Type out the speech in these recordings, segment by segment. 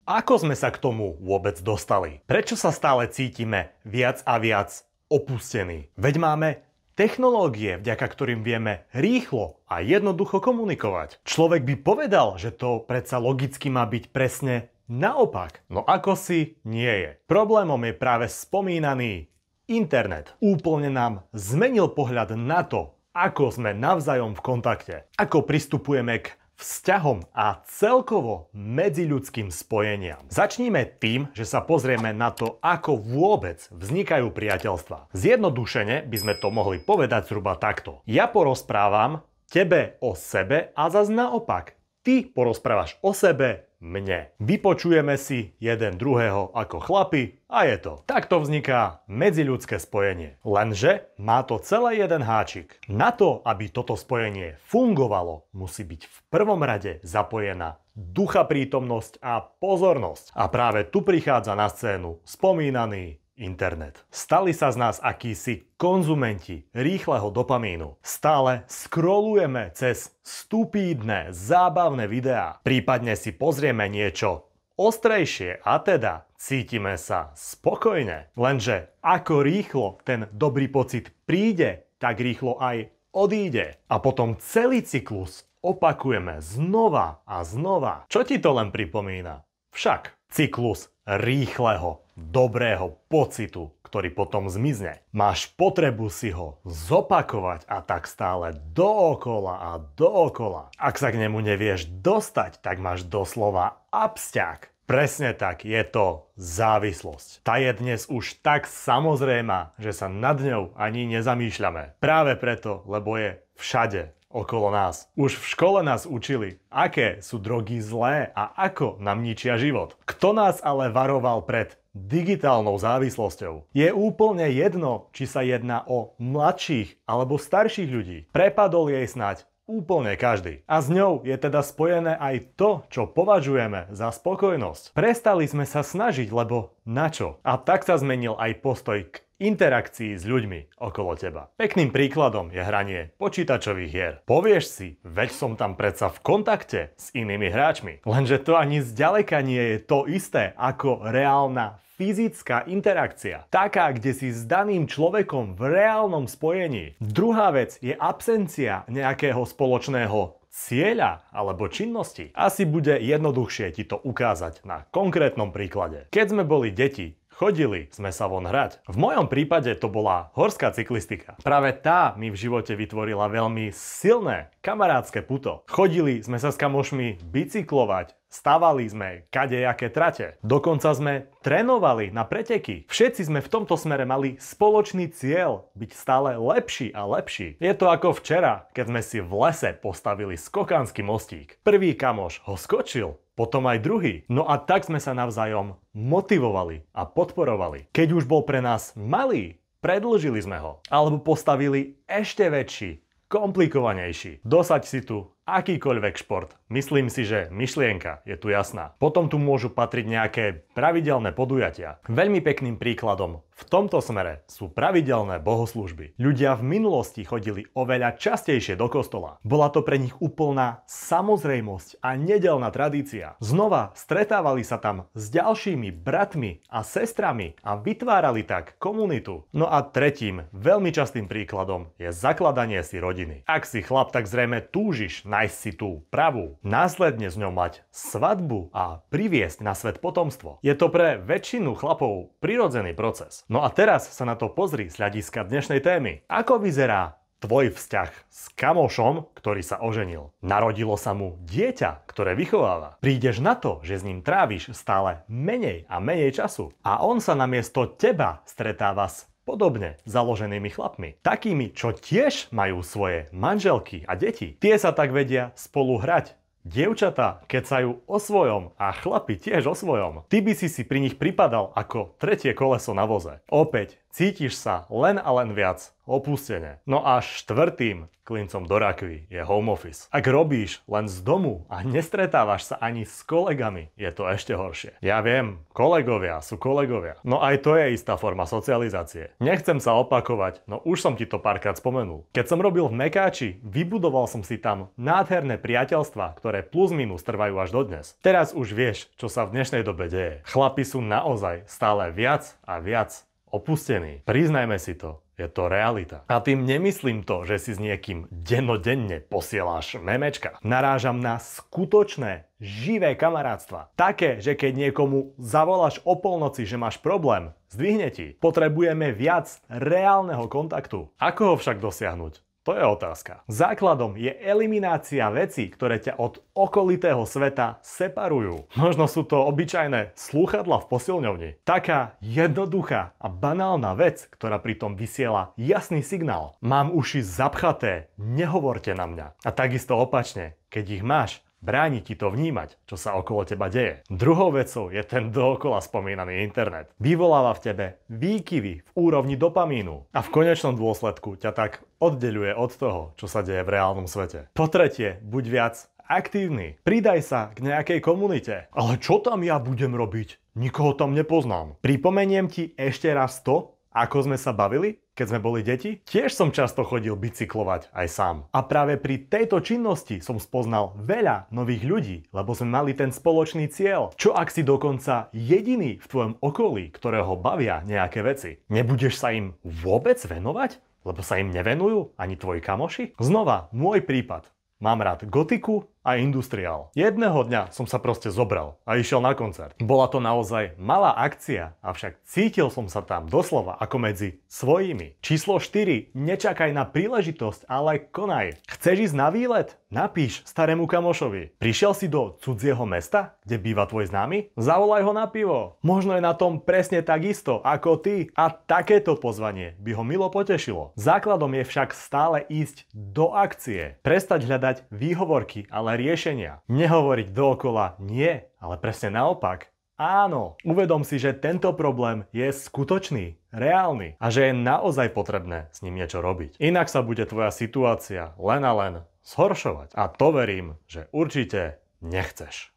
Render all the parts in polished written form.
Ako sme sa k tomu vôbec dostali? Prečo sa stále cítime viac a viac opustení? Veď máme technológie, vďaka ktorým vieme rýchlo a jednoducho komunikovať. Človek by povedal, že to predsa logicky má byť presne naopak. No ako si nie je. Problémom je práve spomínaný internet. Úplne nám zmenil pohľad na to, ako sme navzájom v kontakte. Ako pristupujeme k vzťahom a celkovo medziľudským spojeniam. Začníme tým, že sa pozrieme na to, ako vôbec vznikajú priateľstvá. Zjednodušene by sme to mohli povedať zhruba takto. Ja porozprávam tebe o sebe a zas naopak. Ty porozprávaš o sebe mne. Vypočujeme si jeden druhého ako chlapi a je to. Takto vzniká medziľudské spojenie. Lenže má to celé jeden háčik. Na to, aby toto spojenie fungovalo, musí byť v prvom rade zapojená duchaprítomnosť a pozornosť. A práve tu prichádza na scénu spomínaný internet. Stali sa z nás akísi konzumenti rýchleho dopamínu. Stále scrollujeme cez stupídne, zábavné videá. Prípadne si pozrieme niečo ostrejšie a teda cítime sa spokojne. Lenže ako rýchlo ten dobrý pocit príde, tak rýchlo aj odíde. A potom celý cyklus opakujeme znova a znova. Čo ti to len pripomína? Však cyklus rýchleho, dobrého pocitu, ktorý potom zmizne. Máš potrebu si ho zopakovať a tak stále dookola a dookola. Ak sa k nemu nevieš dostať, tak máš doslova absťák. Presne tak, je to závislosť. Tá je dnes už tak samozrejmá, že sa nad ňou ani nezamýšľame. Práve preto, lebo je všade okolo nás. Už v škole nás učili, aké sú drogy zlé a ako nám ničia život. Kto nás ale varoval pred digitálnou závislosťou? Je úplne jedno, či sa jedná o mladších alebo starších ľudí. Prepadol jej snáď úplne každý. A s ňou je teda spojené aj to, čo považujeme za spokojnosť. Prestali sme sa snažiť, lebo na čo? A tak sa zmenil aj postoj k interakcii s ľuďmi okolo teba. Pekným príkladom je hranie počítačových hier. Povieš si, veď som tam predsa v kontakte s inými hráčmi. Lenže to ani zďaleka nie je to isté ako reálna fyzická interakcia. Taká, kde si s daným človekom v reálnom spojení. Druhá vec je absencia nejakého spoločného cieľa alebo činnosti. Asi bude jednoduchšie ti to ukázať na konkrétnom príklade. Keď sme boli deti, chodili sme sa von hrať. V mojom prípade to bola horská cyklistika. Práve tá mi v živote vytvorila veľmi silné kamarádske puto. Chodili sme sa s kamošmi bicyklovať, stavali sme kadejaké trate. Dokonca sme trénovali na preteky. Všetci sme v tomto smere mali spoločný cieľ byť stále lepší a lepší. Je to ako včera, keď sme si v lese postavili skokanský mostík. Prvý kamoš ho skočil, potom aj druhý. No a tak sme sa navzájom motivovali a podporovali. Keď už bol pre nás malý, predĺžili sme ho. Alebo postavili ešte väčší, komplikovanejší. Dosaď si tu akýkoľvek šport. Myslím si, že myšlienka je tu jasná. Potom tu môžu patriť nejaké pravidelné podujatia. Veľmi pekným príkladom v tomto smere sú pravidelné bohoslúžby. Ľudia v minulosti chodili oveľa častejšie do kostola. Bola to pre nich úplná samozrejmosť a nedeľná tradícia. Znova stretávali sa tam s ďalšími bratmi a sestrami a vytvárali tak komunitu. No a tretím, veľmi častým príkladom je zakladanie si rodiny. Ak si chlap, tak zrejme túžiš nájsť si tú pravú, následne s ňou mať svadbu a priviesť na svet potomstvo. Je to pre väčšinu chlapov prirodzený proces. No a teraz sa na to pozri z hľadiska dnešnej témy. Ako vyzerá tvoj vzťah s kamošom, ktorý sa oženil? Narodilo sa mu dieťa, ktoré vychováva. Prídeš na to, že s ním tráviš stále menej a menej času. A on sa namiesto teba stretáva s podobne založenými chlapmi. Takými, čo tiež majú svoje manželky a deti. Tie sa tak vedia spolu hrať. Dievčatá kecajú o svojom a chlapi tiež o svojom. Ty by si pri nich pripadal ako tretie koleso na voze. Opäť cítiš sa len a len viac opustene. No a štvrtým klincom do rakvy je home office. Ak robíš len z domu a nestretávaš sa ani s kolegami, je to ešte horšie. Ja viem, kolegovia sú kolegovia. No aj to je istá forma socializácie. Nechcem sa opakovať, no už som ti to párkrát spomenul. Keď som robil v Mekáči, vybudoval som si tam nádherné priateľstvá, ktoré plus minus trvajú až dodnes. Teraz už vieš, čo sa v dnešnej dobe deje. Chlapi sú naozaj stále viac a viac opustení. Priznajme si to. Je to realita. A tým nemyslím to, že si s niekým dennodenne posieláš memečka. Narážam na skutočné, živé kamarátstva. Také, že keď niekomu zavoláš o polnoci, že máš problém, zdvihne ti. Potrebujeme viac reálneho kontaktu. Ako ho však dosiahnuť? To je otázka. Základom je eliminácia vecí, ktoré ťa od okolitého sveta separujú. Možno sú to obyčajné slúchadlá v posilňovni. Taká jednoduchá a banálna vec, ktorá pritom vysiela jasný signál. Mám uši zapchaté, nehovorte na mňa. A takisto opačne, keď ich máš, bráni ti to vnímať, čo sa okolo teba deje. Druhou vecou je ten dookola spomínaný internet. Vyvoláva v tebe výkyvy v úrovni dopamínu a v konečnom dôsledku ťa tak oddeľuje od toho, čo sa deje v reálnom svete. Po tretie, buď viac aktívny. Pridaj sa k nejakej komunite. Ale čo tam ja budem robiť? Nikoho tam nepoznám. Pripomeniem ti ešte raz to, ako sme sa bavili, keď sme boli deti. Tiež som často chodil bicyklovať aj sám. A práve pri tejto činnosti som spoznal veľa nových ľudí, lebo sme mali ten spoločný cieľ. Čo ak si dokonca jediný v tvojom okolí, ktorého bavia nejaké veci? Nebudeš sa im vôbec venovať? Lebo sa im nevenujú ani tvoji kamoši? Znova, môj prípad. Mám rád gotiku a industriál. Jedného dňa som sa proste zobral a išiel na koncert. Bola to naozaj malá akcia, avšak cítil som sa tam doslova ako medzi svojimi. Číslo 4. Nečakaj na príležitosť, ale konaj. Chceš ísť na výlet? Napíš starému kamošovi. Prišiel si do cudzieho mesta, kde býva tvoj známy? Zavolaj ho na pivo. Možno je na tom presne takisto ako ty a takéto pozvanie by ho milo potešilo. Základom je však stále ísť do akcie. Prestať hľadať výhovorky, ale riešenia. Nehovoriť dookola nie, ale presne naopak. Áno, uvedom si, že tento problém je skutočný, reálny a že je naozaj potrebné s ním niečo robiť. Inak sa bude tvoja situácia len a len zhoršovať. A to verím, že určite nechceš.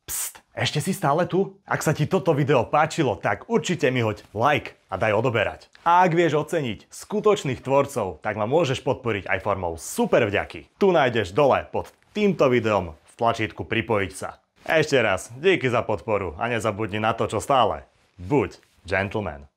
Pst, ešte si stále tu? Ak sa ti toto video páčilo, tak určite mi hoď like a daj odoberať. A ak vieš oceniť skutočných tvorcov, tak ma môžeš podporiť aj formou super vďaky. Tu nájdeš dole pod týmto videom v tlačítku pripojiť sa. Ešte raz, díky za podporu a nezabudni na to, čo stále. Buď gentleman.